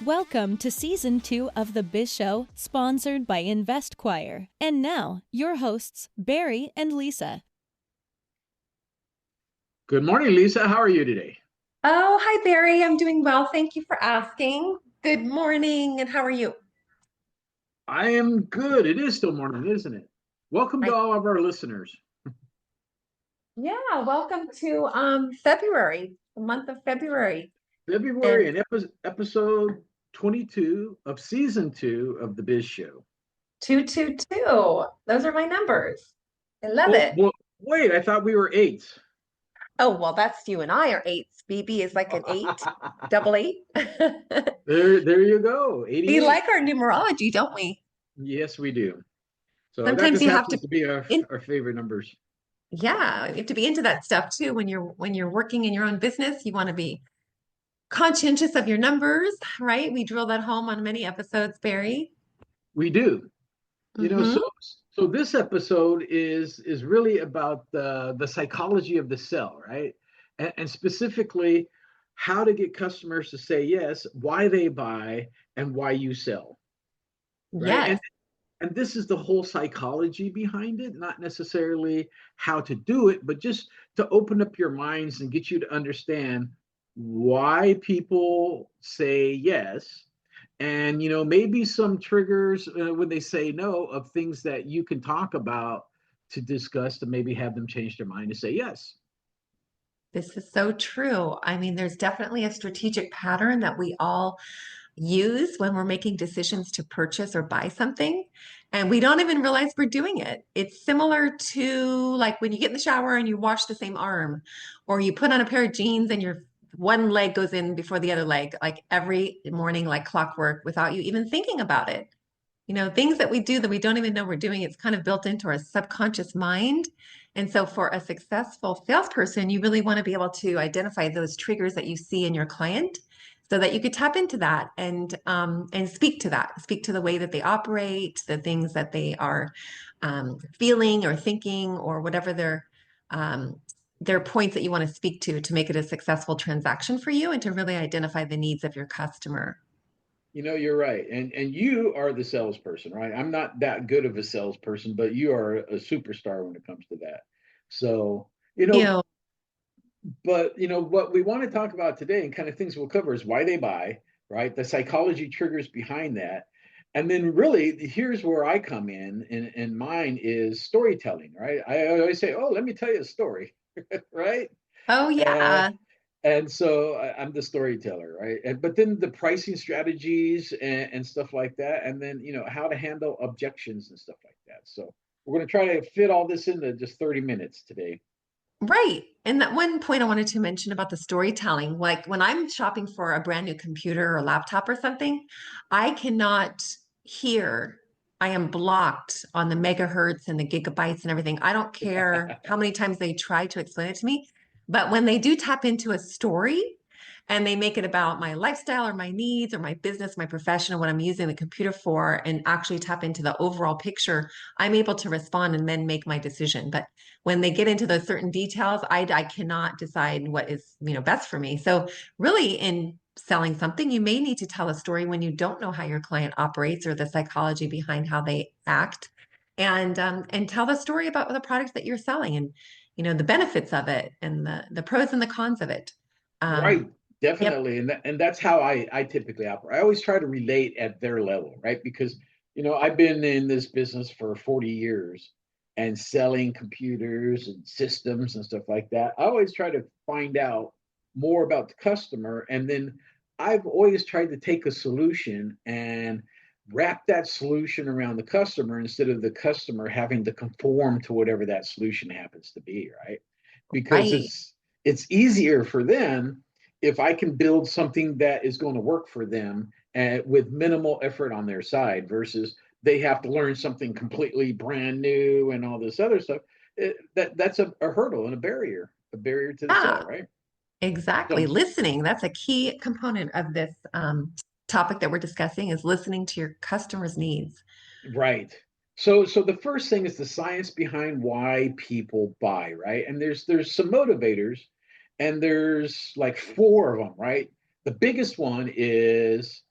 Welcome to Season 2 of the Biz Show, sponsored by InvestQuire. And now, your hosts, Barry and Lisa. Good morning, Lisa. How are you today? Oh, hi, Barry. I'm doing well. Thank you for asking. Good morning. And how are you? I am good. It is still morning, isn't it? Welcome to I, all of our listeners. yeah, welcome to February, the month of February. February And and episode 22 of season 2 of the Biz Show. 222. Those are my numbers. I love Oh, it. well, wait, I thought we were eights. Oh, well, that's you and I are eights. BB is like an eight, double eight. There you go. We 88. like our numerology, don't we? Yes, we do. So that Sometimes just you have happens to to be our, in, our favorite numbers. yeah, you have to be into that stuff too when you're working in your own business. You want to be conscientious of your numbers, right? We drill that home on many episodes, Barry. We do. You know, so Mm-hmm. so this episode is really about the psychology of the sell, right? And specifically how to get customers to say yes, why they buy, and why you sell, right? And Yes, and this is the whole psychology behind it, not necessarily how to do it, but just to open up your minds and get you to understand why people say yes, and maybe some triggers when they say no, of things that you can talk about to discuss to maybe have them change their mind to say yes. this is so true. I mean, there's definitely a strategic pattern that we all use when we're making decisions to purchase or buy something, and we don't even realize we're doing it. It's similar to like when you get in the shower and you wash the same arm, or you put on a pair of jeans and your one leg goes in before the other leg, like every morning, like clockwork, without you even thinking about it. Things that we do that we don't even know we're doing, it's kind of built into our subconscious mind. And so for a successful salesperson, you really want to be able to identify those triggers that you see in your client so that you could tap into that and speak to that, speak to the way that they operate, the things that they are feeling or thinking, or whatever their points that you want to speak to make it a successful transaction for you and to really identify the needs of your customer. You're right. And you are the salesperson, right? I'm not that good of a salesperson, but you are a superstar when it comes to that. So, you You know, know, but what we want to talk about today and kind of things we'll cover is why they buy, right? The psychology triggers behind that. And then really here's where I come in, and mine is storytelling, right? I always say, oh, let me tell you a story, right? oh Uh, yeah. and so I'm the storyteller, right? But then the pricing strategies and stuff like that, and then how to handle objections and stuff like that. So we're going to try to fit all this into just 30 minutes today. Right. And that one point I wanted to mention about the storytelling, like when I'm shopping for a brand new computer or laptop or something, I cannot hear. I am blocked on the megahertz and the gigabytes and everything. I don't care how many times they try to explain it to me. But when they do tap into a story and they make it about my lifestyle or my needs or my business, my profession, or what I'm using the computer for, and actually tap into the overall picture, I'm able to respond and then make my decision. But when they get into those certain details, I cannot decide what is, best for me. So really in selling something, you may need to tell a story when you don't know how your client operates or the psychology behind how they act, and tell the story about the product that you're selling, and the benefits of it and the pros and the cons of it. Right, Yep. definitely, and that's how I typically operate. I always try to relate at their level, right? Because I've been in this business for 40 years and selling computers and systems and stuff like that. I always try to find out more about the customer, and then I've always tried to take a solution and wrap that solution around the customer instead of the customer having to conform to whatever that solution happens to be, right? Because Right. it's easier for them if I can build something that is going to work for them and with minimal effort on their side versus they have to learn something completely brand new and all this other stuff. That's a hurdle and a barrier to the Yeah, sale, right? exactly. So, Listening, that's a key component of this topic that we're discussing, is listening to your customers' needs. right. So the first thing is the science behind why people buy, right? And there's some motivators, and there's like four of them, right? The biggest one is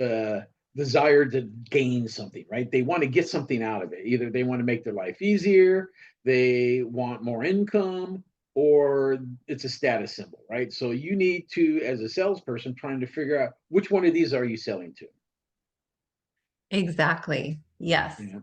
uh, desire to gain something, right? They want to get something out of it. Either they want to make their life easier, they want more income, or it's a status symbol, right? So you need to, as a salesperson, trying to figure out which one of these are you selling to. Exactly. Yes. Yeah.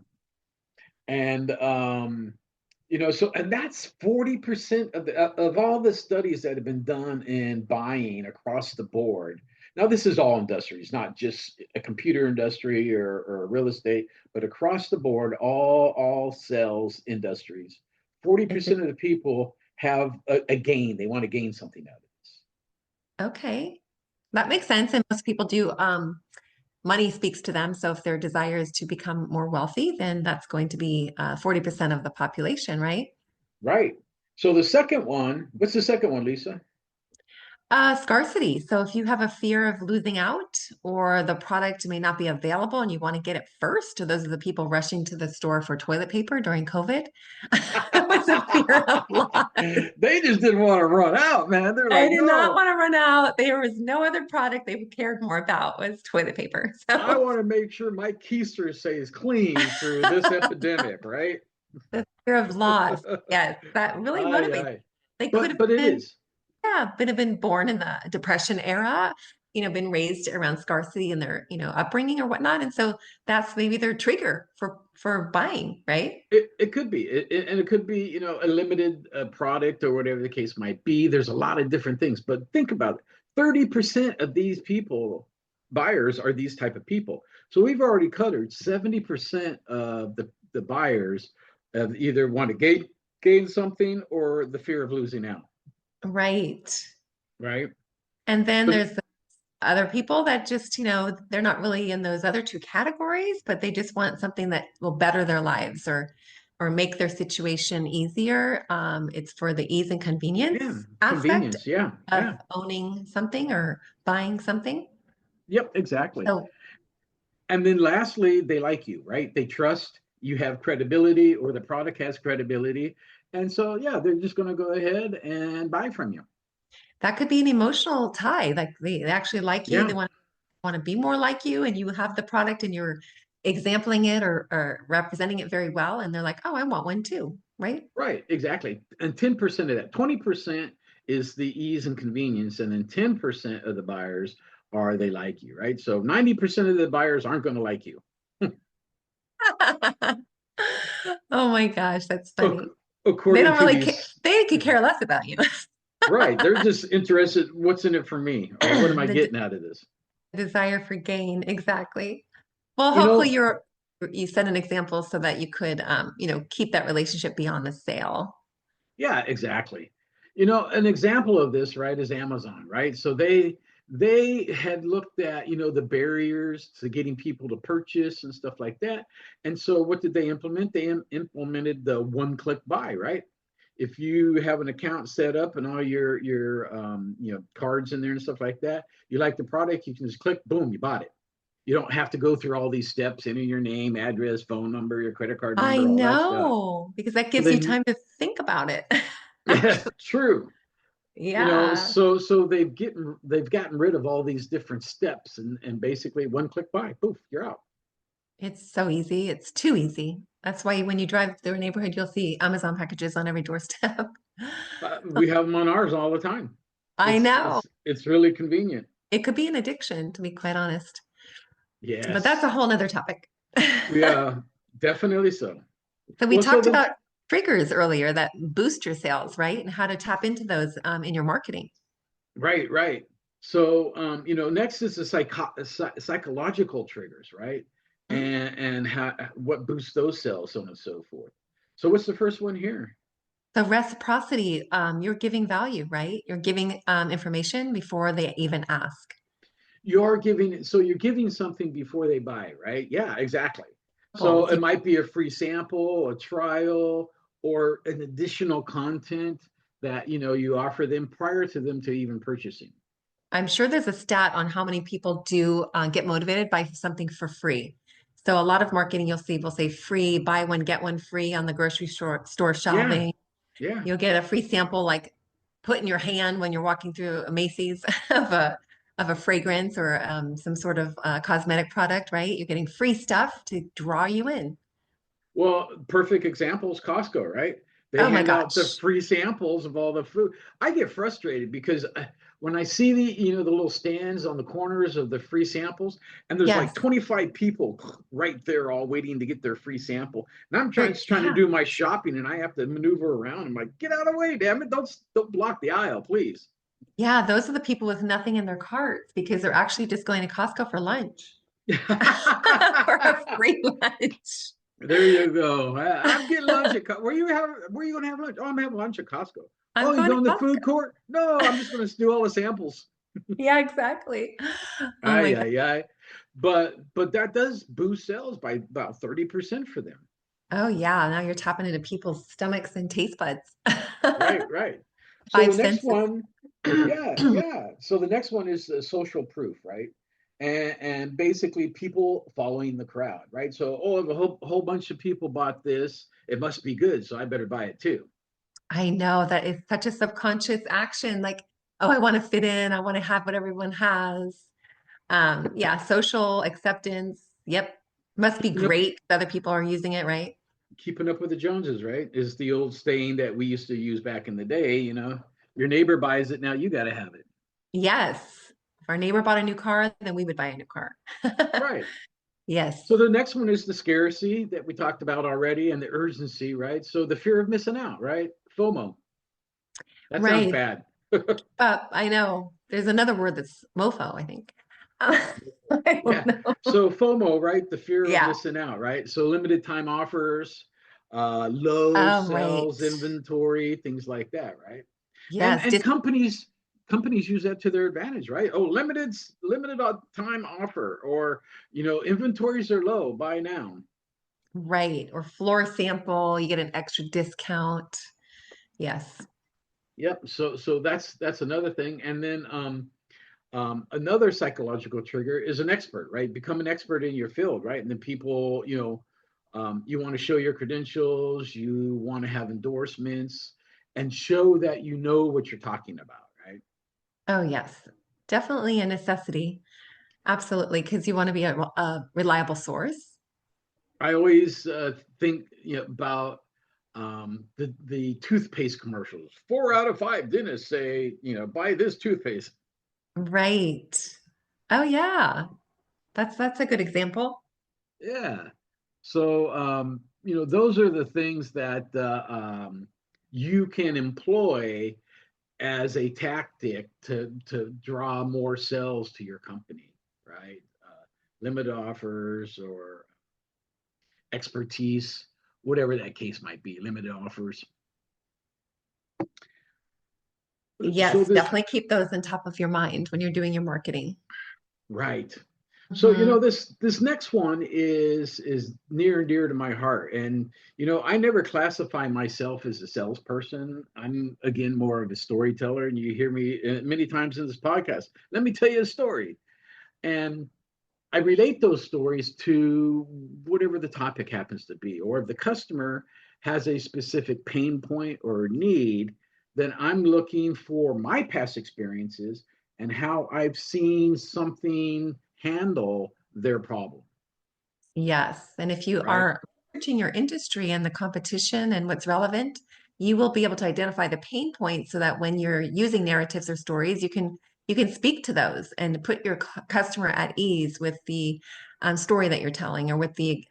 And so and that's 40% of all the studies that have been done in buying across the board. Now, this is all industries, not just a computer industry or real estate, but across the board, all sales industries. 40% of the people have a gain. They want to gain something out of this. Okay. That makes sense. And most people do. Money speaks to them. So if their desire is to become more wealthy, then that's going to be 40% of the population, right? Right. So the second one, what's the second one, Lisa? Scarcity. So if you have a fear of losing out or the product may not be available and you want to get it first, or those are the people rushing to the store for toilet paper during COVID. It was a fear of loss. They just didn't want to run out, man. They're I like, did not no, want to run out. There was no other product they cared more about was toilet paper. I So want to make sure my keister stays clean through this epidemic, right? the fear of loss, yes, that really Aye, motivates. aye. They could But have it been, is. yeah, could have been born in the Depression era, been raised around scarcity in their, upbringing or whatnot. And so that's maybe their trigger for buying, right? It could be, and it could be, a limited product or whatever the case might be. There's a lot of different things, but think about it. 30% of these people, buyers, are these type of people. So we've already covered 70% of the buyers of either want to gain something or the fear of losing out, Right. right? And then So there's the other people that just, they're not really in those other two categories, but they just want something that will better their lives or make their situation easier. It's for the ease and yeah, convenience aspect convenience, yeah, of yeah, owning something or buying something. yep, exactly. So And then lastly, they like you, right? They trust you have credibility or the product has credibility. And so, yeah, they're just going to go ahead and buy from you. that could be an emotional tie. Like they actually like you. They Yeah, want to be more like you, and you have the product and you're exempling it or representing it very well. And they're like, oh, I want one too, right? right, exactly. And 10% of that, 20% is the ease and convenience. And then 10% of the buyers are they like you, right? So 90% of the buyers aren't going to like you. Oh my gosh, that's funny. They According don't to really care. these, They could care less about you. right. They're just interested, what's in it for me? Or what am I The getting out of this? desire for gain, exactly. Well, You hopefully know, you set an example so that you could keep that relationship beyond the sale. yeah, exactly. An example of this, right, is Amazon, right? So they had looked at, the barriers to getting people to purchase and stuff like that. And so what did they implement? They implemented the one-click buy, right? If you have an account set up and all your cards in there and stuff like that, you like the product, you can just click, boom, you bought it. You don't have to go through all these steps, enter your name, address, phone number, your credit card I number, all that stuff. know, because that So gives you time to think about it. yeah, Actually, true. yeah. So they've gotten rid of all these different steps and basically one click buy, poof, you're out. It's so easy. It's too easy. That's why when you drive through a neighborhood, you'll see Amazon packages on every doorstep. We have them on ours all the time. I It's know. it's it's really convenient. It could be an addiction, to be quite honest. But that's a Yes, whole nother topic. yeah, definitely so. So we Well, so talked then, about triggers earlier that boost your sales, right? And how to tap into those in your marketing. right, right. So next is the psychological triggers, right? Mm. And how what boosts those cells, so on and so forth. So what's the first one here? So reciprocity, you're giving value, right? You're giving information before they even ask. You're giving something before they buy, right? Yeah, exactly. So Both. it might be a free sample, a trial, or an additional content that you offer them prior to them to even purchasing. I'm sure there's a stat on how many people do get motivated by something for free. So a lot of marketing you'll see will say free, buy one, get one free on the grocery store Yeah, shelving. yeah, You'll get a free sample like put in your hand when you're walking through a Macy's of a of a fragrance or some sort of cosmetic product, right? You're getting free stuff to draw you in. Well, perfect example is Costco, right? They Oh my hand out the gosh. free samples of all the food. I get frustrated because when I see the little stands on the corners of the free samples, and there's like Yes. 25 people right there all waiting to get their free sample, and I'm trying You're, just trying to yeah. do my shopping, and I have to maneuver around. I'm like, get out of the way, damn it! Don't block the aisle, please. Yeah, those are the people with nothing in their carts because they're actually just going to Costco for lunch. For a free lunch. There you go. I'm getting lunch at where you gonna have lunch? Oh, I'm having lunch at Costco. I'm Oh, you going to going to the Costco. food court? No, I'm just gonna do all the samples. Yeah, exactly. Oh my Aye, God. aye, aye. But that does boost sales by about 30% for them. Oh yeah, now you're tapping into people's stomachs and taste buds. Right, right. So Five the next senses. one, yeah, yeah. So the next one is social proof, right? And basically people following the crowd, right? So, oh, if a whole bunch of people bought this, it must be good, so I better buy it too. I know that is such a subconscious action. Like, oh, I want to fit in. I want to have what everyone has. Yeah, social acceptance. Yep. Must be Keeping up great that other people are using it, right? keeping up with the Joneses, right? Is the old saying that we used to use back in the day, your neighbor buys it, now you got to have it. Yes. If our neighbor bought a new car, then we would buy a new car. Right. Yes. So the next one is the scarcity that we talked about already and the urgency, right? So the fear of missing out, right? FOMO. That sounds Right. bad. I know. There's another word that's mofo, I think. I don't Yeah. know. So FOMO, right? The fear of Yeah. missing out, right? So limited time offers, low Right. sales inventory, things like that, right? And Yes. and companies use that to their advantage, right? Oh, limited time offer, or inventories are low, buy now. Right. Or floor sample, you get an extra discount. Yes. Yep. So that's another thing. And then another psychological trigger is an expert, right? Become an expert in your field, right? And then people, you want to show your credentials, you want to have endorsements, and show that you know what you're talking about, right? Oh, yes. Definitely a necessity. Absolutely. Because you want to be a reliable source. I always think about the toothpaste commercials. 4 out of 5 dentists say, buy this toothpaste. Right. Oh, yeah. That's a good example. Yeah. So, those are the things that you can employ as a tactic to draw more sales to your company, right? Limit offers or expertise, whatever that case might be, limited offers. So Yes, this definitely keep those on top of your mind when you're doing your marketing. Right. So Hmm. this next one is near and dear to my heart, and I never classify myself as a salesperson. I'm again more of a storyteller, and you hear me many times in this podcast. Let me tell you a story, and I relate those stories to whatever the topic happens to be, or if the customer has a specific pain point or need, then I'm looking for my past experiences and how I've seen something handle their problem, Yes. And if you right? are researching your industry and the competition and what's relevant, you will be able to identify the pain points so that when you're using narratives or stories, you can speak to those and put your customer at ease with the story that you're telling or with the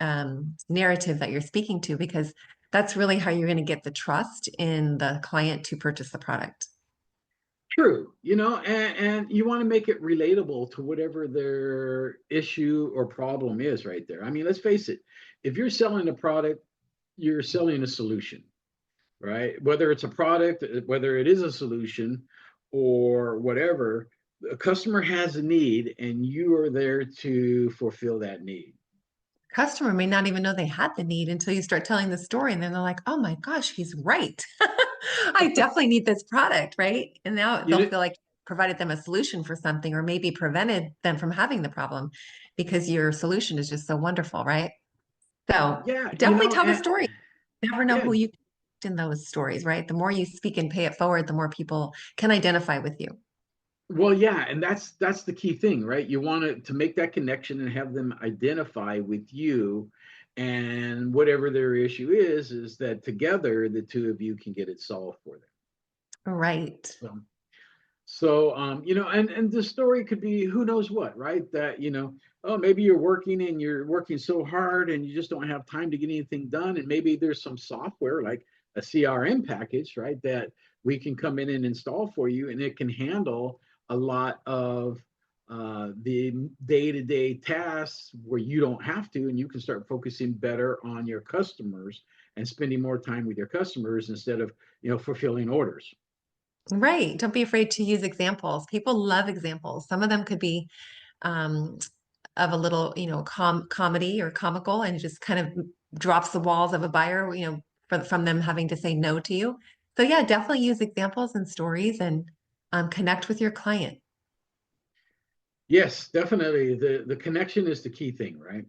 narrative that you're speaking to, because that's really how you're going to get the trust in the client to purchase the product. True, and you want to make it relatable to whatever their issue or problem is right there. I mean, let's face it, if you're selling a product, you're selling a solution, right? Whether it's a product, whether it is a solution or whatever, a customer has a need and you are there to fulfill that need. Customer may not even know they had the need until you start telling the story, and then they're like, "Oh my gosh, he's right. I definitely need this product," right? And now You they'll know, feel like you provided them a solution for something or maybe prevented them from having the problem because your solution is just so wonderful, right? So yeah, definitely tell the and story. Never know yeah, who you in those stories, right? The more you speak and pay it forward, the more people can identify with you. Well, yeah, and that's the key thing, right? You want to make that connection and have them identify with you, and whatever their issue is that together the two of you can get it solved for them. Right. So, and the story could be who knows what, right? That, oh, maybe you're working and you're working so hard and you just don't have time to get anything done. And maybe there's some software like a CRM package, right? That we can come in and install for you, and it can handle a lot of the day-to-day tasks where you don't have to, and you can start focusing better on your customers and spending more time with your customers instead of, fulfilling orders. Right. Don't be afraid to use examples. People love examples. Some of them could be um, of a little, comedy or comical, and it just kind of drops the walls of a buyer, from them having to say no to you. So yeah, definitely use examples and stories and connect with your client. Yes, definitely. The connection is the key thing, right?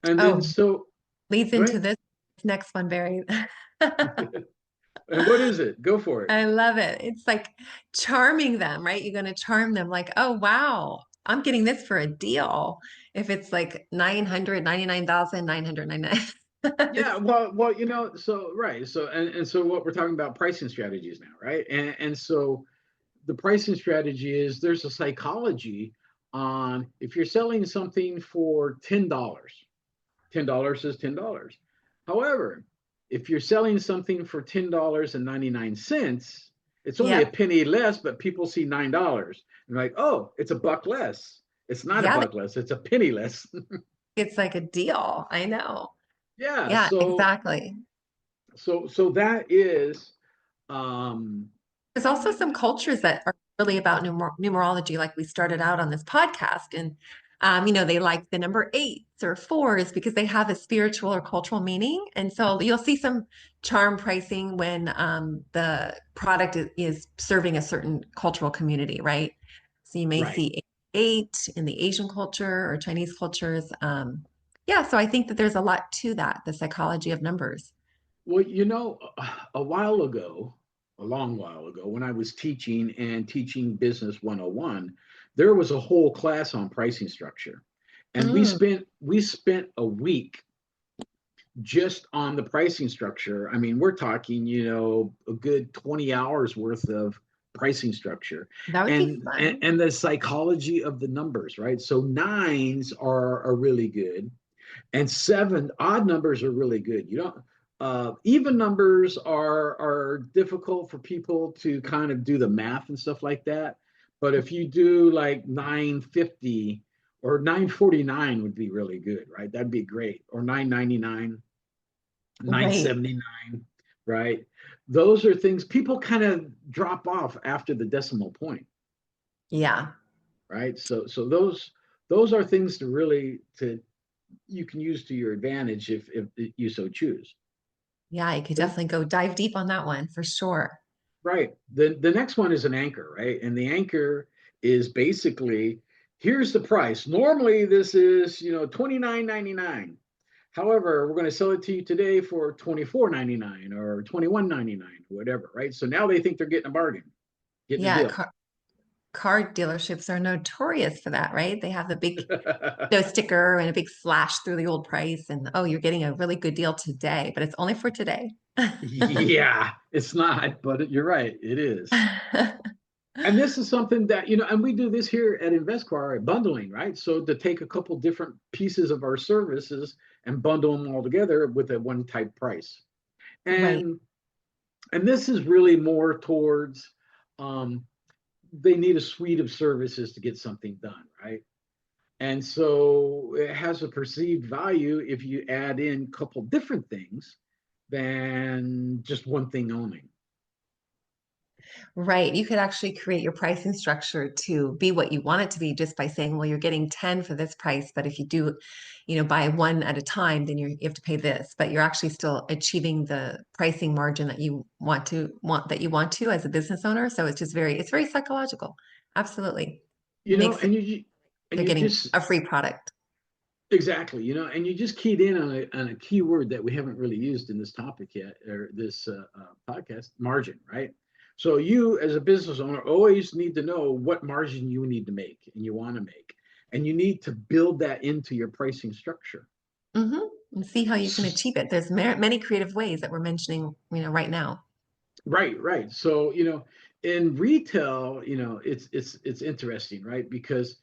And then Oh, so leads go into ahead. this next one, Barry. And what is it? Go for it. I love it. It's like charming them, right? You're going to charm them like, oh, wow, I'm getting this for a deal. If it's like 999,999. Yeah, well, so right. So and so what we're talking about pricing strategies now, right? And so the pricing strategy is there's a psychology on if you're selling something for $10, $10 is $10. However, if you're selling something for $10.99, it's only a Yep. penny less, but people see $9. And like, oh, it's a buck less. It's not a Yeah, buck less, it's a penny less. it's like a deal. I know. Yeah, Yeah, so exactly. so that is um There's also some cultures that are really about numerology, like we started out on this podcast. And, they like the number eights or fours because they have a spiritual or cultural meaning. And so you'll see some charm pricing when the product is serving a certain cultural community, right? So you may right. see eight in the Asian culture or Chinese cultures. Yeah, so I think that there's a lot to that, the psychology of numbers. Well, a while ago, a long while ago, when I was teaching and teaching Business 101, there was a whole class on pricing structure. And we Mm, spent a week just on the pricing structure. I mean, we're talking, a good 20 hours worth of pricing structure that would be fun. and the psychology of the numbers, right? So nines are really good, and seven odd numbers are really good. You don't even numbers are difficult for people to kind of do the math and stuff like that. But if you do like 950 or 949 would be really good, right? That'd be great. Or 999, Right. 979, right? Those are things people kind of drop off after the decimal point, Yeah. right? So those are things to really to you can use to your advantage if you so choose. Yeah, you could But definitely go dive deep on that one for sure. right, the next one is an anchor, right? And the anchor is basically here's the price. Normally this is $29.99. However, we're going to sell it to you today for $24.99 or $21.99, whatever, right? So now they think they're getting a bargain, getting a Yeah, deal. car dealerships are notorious for that, right? They have the big no sticker and a big slash through the old price, and oh, you're getting a really good deal today, but it's only for today. Yeah, it's not, but you're right, it is. And this is something that, and we do this here at InvestQuire, bundling, right? So to take a couple different pieces of our services and bundle them all together with a one type price. Right. And this is really more towards um, they need a suite of services to get something done, right? And so it has a perceived value if you add in a couple different things than just one thing only. Right. You could actually create your pricing structure to be what you want it to be just by saying, well, you're getting 10 for this price, but if you do, buy one at a time, then you have to pay this, but you're actually still achieving the pricing margin that you want to as a business owner. So it's very psychological. Absolutely. You know, Makes it and you and they're you getting just a free product. exactly, and you just keyed in on a key word that we haven't really used in this topic yet, or this podcast, margin, right? So you, as a business owner, always need to know what margin you need to make and you want to make, and you need to build that into your pricing structure. Hmm. And see how you can achieve it. There's many creative ways that we're mentioning, right now. Right, right. So, in retail, it's interesting, right? Because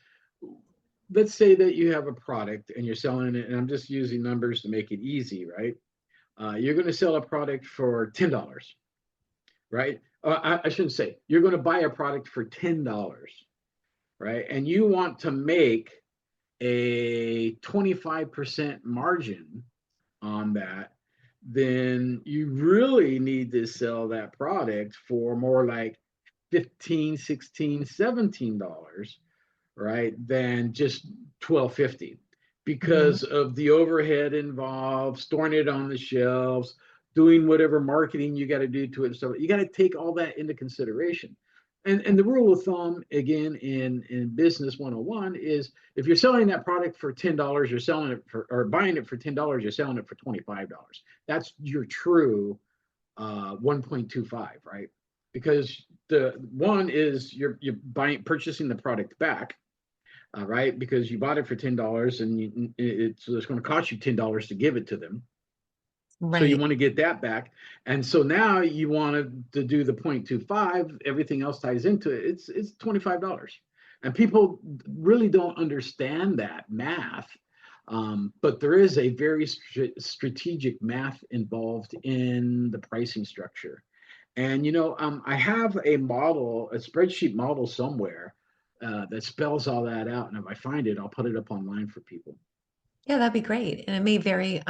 let's say that you have a product and you're selling it, and I'm just using numbers to make it easy, right? You're going to sell a product for $10, right? I shouldn't say you're going to buy a product for $10, right? And you want to make a 25% margin on that, then you really need to sell that product for more like 15, 16, $17, right? Than just 12.50 Mhm. because of the overhead involved, storing it on the shelves, doing whatever marketing you got to do to it. So you got to take all that into consideration. And the rule of thumb, again, in business 101 is if you're selling that product for $10, you're selling it for, or buying it for $10, you're selling it for $25. That's your true 1.25, right? Because the one is you're purchasing the product back, right? Because you bought it for $10 and it's going to cost you $10 to give it to them. So you Right. want to get that back. And so now you want to do the 0.25, everything else ties into it. It's $25. And people really don't understand that math. But there is a very strategic math involved in the pricing structure. And I have a model, a spreadsheet model somewhere that spells all that out. And if I find it, I'll put it up online for people. Yeah, that'd be great. And it may vary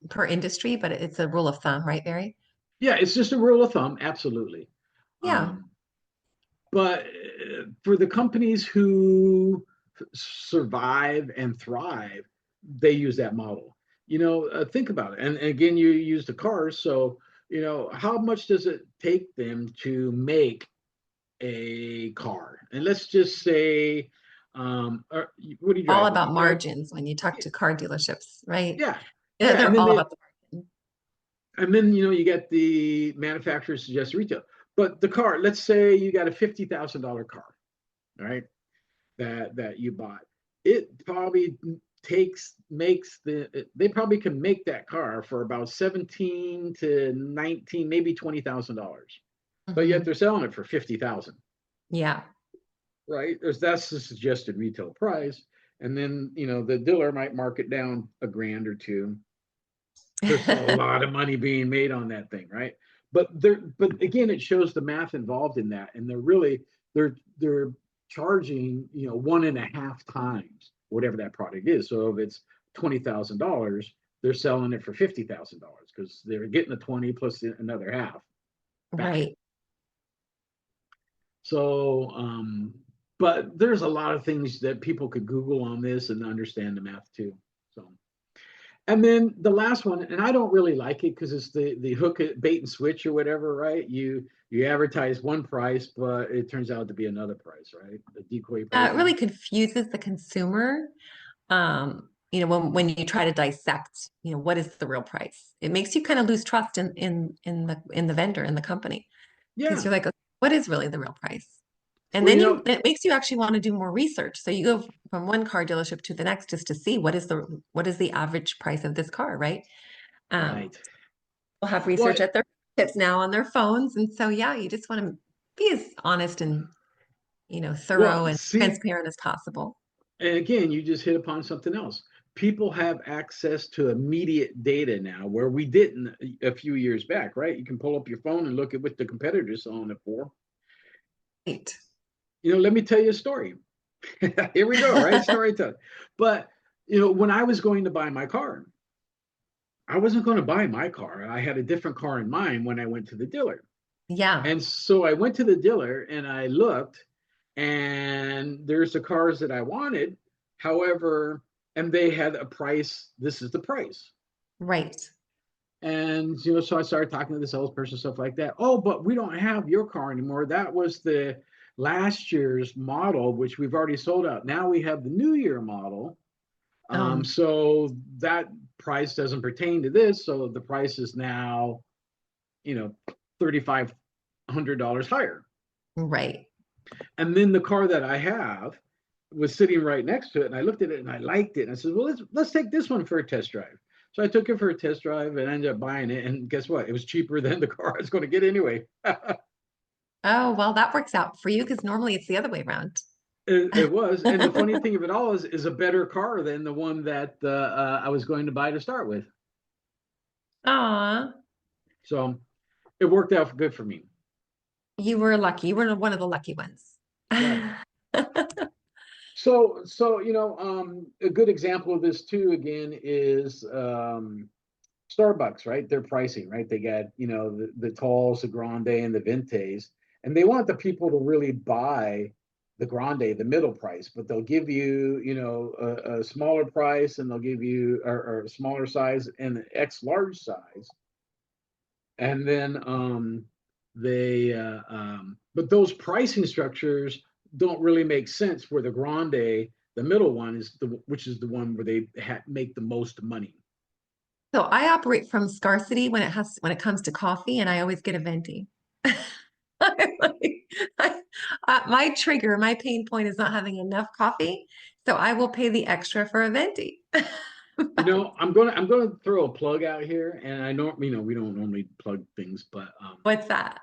per industry, but it's a rule of thumb, right, Barry? Yeah, it's just a rule of thumb, absolutely. Yeah. Um, but for the companies who survive and thrive, they use that model. Think about it. And again, you use the cars. So, how much does it take them to make a car? And let's just say, what do you All drive? You about drive, margins when you talk to car dealerships, right? yeah, Yeah, yeah. And they're then all about the margin. you get the manufacturer suggested retail. But the car, let's say you got a $50,000 car, right? That you bought. It probably they probably can make that car for about 17 to 19, maybe $20,000. But yet Hmm. they're selling it for 50,000, Yeah. right? That's the suggested retail price. And then, the dealer might mark it down a grand or two. There's still a lot of money being made on that thing, right? But again, it shows the math involved in that, and they're charging 1.5 times whatever that product is. So if it's $20,000, they're selling it for $50,000 because they're getting the 20 plus another half back. Right. So, but there's a lot of things that people could Google on this and understand the math too. So. And then the last one, and I don't really like it because it's the hook bait and switch or whatever, right? You advertise one price, but it turns out to be another price, right? The decoy It pricing. really confuses the consumer. When you try to dissect, what is the real price? It makes you kind of lose trust in the vendor, in the company, because Yeah. you're like, "Okay, what is really the real price?" And Well, then it makes you actually want to do more research. So you go from one car dealership to the next just to see what is the average price of this car, right? Um, right. People have Well, research at their tips now on their phones, and so yeah, you just want to be as honest and thorough and see, transparent as possible. and again, you just hit upon something else. People have access to immediate data now, where we didn't a few years back, right? You can pull up your phone and look at what the competitors selling it for. Right. Let me tell you a story. Here we go, right? Storytelling. But when I was going to buy my car, I wasn't going to buy my car. I had a different car in mind when I went to the dealer. Yeah. And so I went to the dealer and I looked, and there's the cars that I wanted. However, and they had a price. This is the price. Right. And so I started talking to the salesperson, stuff like that. Oh, but we don't have your car anymore. That was the last year's model, which we've already sold out. Now we have the new year model. Um, So that price doesn't pertain to this. So the price is now, you know, $3,500 $100 higher. Right. And then the car that I have was sitting right next to it, and I looked at it and I liked it. And I said, well, let's take this one for a test drive. So I took it for a test drive and ended up buying it. And guess what? It was cheaper than the car I was going to get anyway. Oh, well, that works out for you because normally it's the other way around. It was. And the funny thing of it all is a better car than the one that I was going to buy to start with. Aw, So it worked out good for me. you were lucky. You were one of the lucky ones. Right. So a good example of this too, again, is Starbucks, right? Their pricing, right? They got, the talls, the grande, and the ventes, and they want the people to really buy the grande, the middle price, but they'll give you, a smaller price, and they'll give you or a smaller size and an X large size, and then but those pricing structures don't really make sense. Where the grande, the middle one, which is the one where they make the most money. So I operate from scarcity when it comes to coffee, and I always get a venti. My trigger, my pain point is not having enough coffee, so I will pay the extra for a venti. I'm gonna throw a plug out here, and I know, we don't normally plug things, but What's that?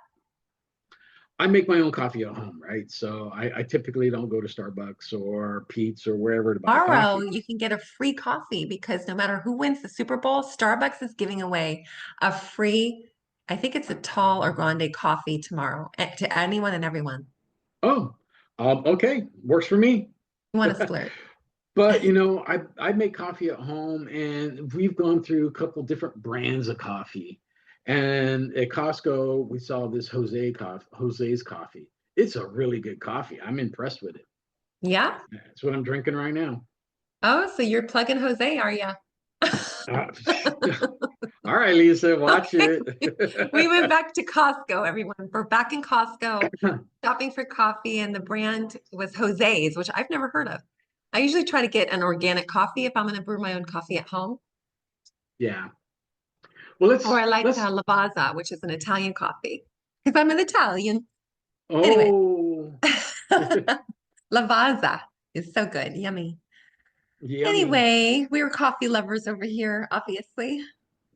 I make my own coffee at home, right? So I typically don't go to Starbucks or Pete's or wherever to buy Tomorrow, coffee. you can get a free coffee because no matter who wins the Super Bowl, Starbucks is giving away a free, I think it's a tall or grande coffee tomorrow to anyone and everyone. Oh, okay, works for me. You want to splurge? But I make coffee at home, and we've gone through a couple different brands of coffee. And at Costco, we saw this Jose's coffee. It's a really good coffee. I'm impressed with it. Yeah. That's what I'm drinking right now. Oh, so you're plugging Jose, are you? Uh, all right, Lisa, watch Okay. it. We went back to Costco, everyone. We're back in Costco shopping for coffee, and the brand was Jose's, which I've never heard of. I usually try to get an organic coffee if I'm going to brew my own coffee at home. Yeah. Well, Or I like let's. Lavazza, which is an Italian coffee, because I'm an Italian. Anyway, Oh, Lavazza is so good. Yummy. yummy. Anyway, we were coffee lovers over here, obviously.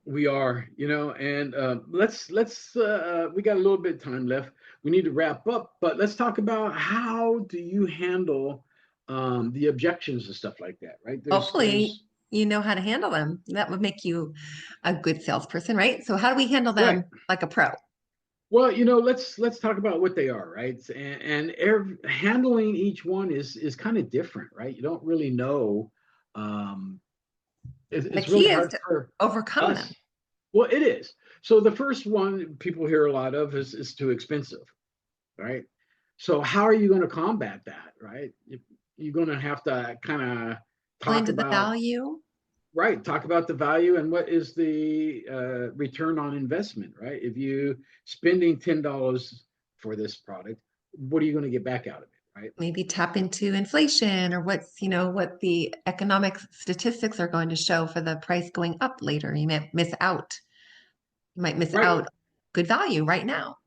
We are, and let's we got a little bit of time left. We need to wrap up, but let's talk about how do you handle the objections and stuff like that, right? Hopefully, There's you know how to handle them. That would make you a good salesperson, right? So how do we handle right. them like a pro? Well, let's talk about what they are, right? And handling each one is kind of different, right? You don't really know. Um, The it's key really is hard to for overcome us. them. Well, it is. So the first one people hear a lot of is too expensive, right? So how are you going to combat that, right? You're going to have to kind of Explain talk to the about, value. right, talk about the value and what is the return on investment, right? If you spending $10 for this product, what are you going to get back out of it, right? Maybe tap into inflation or what the economic statistics are going to show for the price going up later. You might miss out. You might miss Right. out good value right now.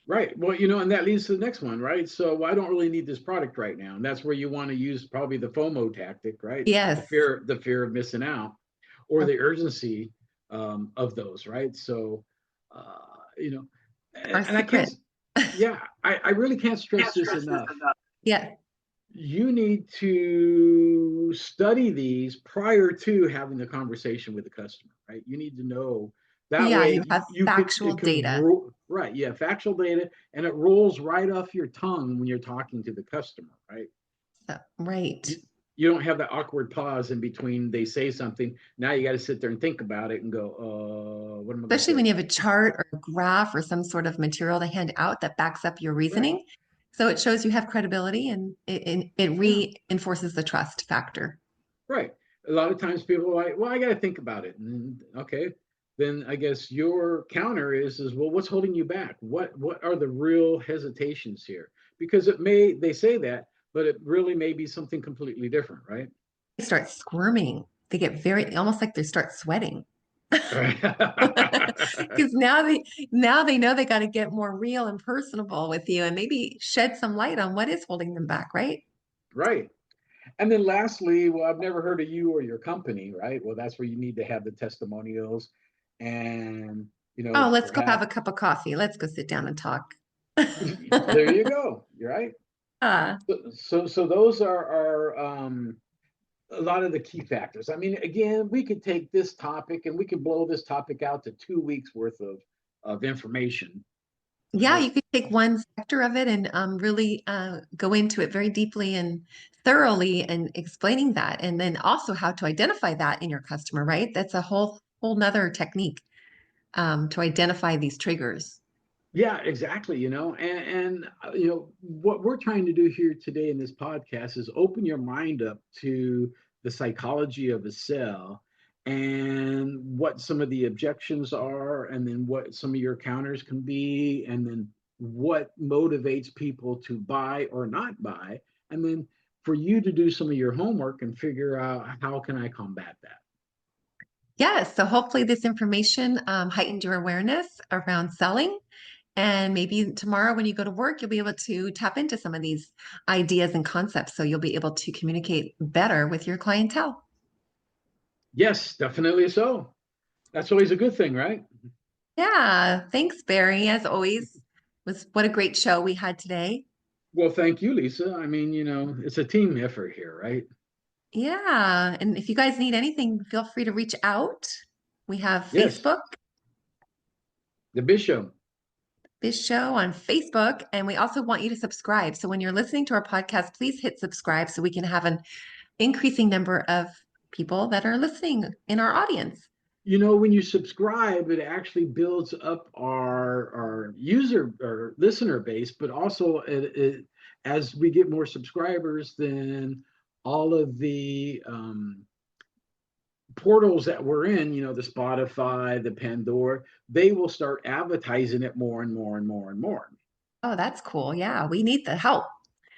Right. Well, and that leads to the next one, right? So I don't really need this product right now. And that's where you want to use probably the FOMO tactic, right? The Yes. fear, the fear of missing out, or the urgency of those, right? So, uh, you know, Our and I can't, secret. yeah, I really can't stress this enough. Yeah. You need to study these prior to having the conversation with the customer, right? You need to know that Yeah, way you have you could factual it can data. roll right. Yeah, factual data, and it rolls right off your tongue when you're talking to the customer, right? Right. You don't have that awkward pause in between they say something. Now you got to sit there and think about it and go, what am I going to Especially when say? you have a chart or a graph or some sort of material to hand out that backs up your Right. reasoning. So it shows you have credibility and it Yeah. reinforces the trust factor. Right. A lot of times people are like, well, I got to think about it. And okay, then I guess your counter is well, what's holding you back? What are the real hesitations here? Because they say that, but it really may be something completely different, right? They start squirming. They get very almost like they start sweating. Because now they know they got to get more real and personable with you and maybe shed some light on what is holding them back, right? Right. And then lastly, well, I've never heard of you or your company, right? Well, that's where you need to have the testimonials and, Oh, let's go have perhaps a cup of coffee. Let's go sit down and talk. there you go. You're right. Uh, So those are a lot of the key factors. I mean, again, we could take this topic and we could blow this topic out to 2 weeks worth of information, yeah, right? you could take one sector of it and really go into it very deeply and thoroughly and explaining that. And then also how to identify that in your customer, right? That's a whole nother technique to identify these triggers. Yeah, exactly. And what we're trying to do here today in this podcast is open your mind up to the psychology of a sale and what some of the objections are, and then what some of your counters can be, and then what motivates people to buy or not buy, and then for you to do some of your homework and figure out how can I combat that. Yes, so hopefully this information heightened your awareness around selling. And maybe tomorrow when you go to work, you'll be able to tap into some of these ideas and concepts. So you'll be able to communicate better with your clientele. Yes, definitely so. That's always a good thing, right? Yeah, thanks, Barry. As always, was what a great show we had today. Well, thank you, Lisa. I mean, it's a team effort here, right? Yeah, and if you guys need anything, feel free to reach out. We have Yes, Facebook, the Biz Show. Biz Show on Facebook, and we also want you to subscribe. So when you're listening to our podcast, please hit subscribe so we can have an increasing number of people that are listening in our audience. When you subscribe, it actually builds up our user or listener base, but also as we get more subscribers, then all of the portals that we're in, the Spotify, the Pandora, they will start advertising it more and more and more and more. Oh, that's cool. Yeah, we need the help.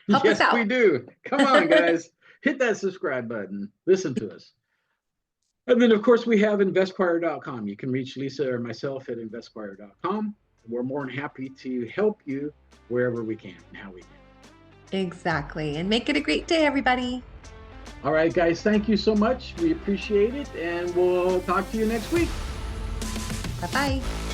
Help us Yes, we out. do. Come on, guys. Hit that subscribe button. Listen to us. And then, of course, we have investquire.com. You can reach Lisa or myself at investquire.com. We're more than happy to help you wherever we can and how we can. Exactly. And make it a great day, everybody. All right, guys, thank you so much. We appreciate it. And we'll talk to you next week. Bye-bye.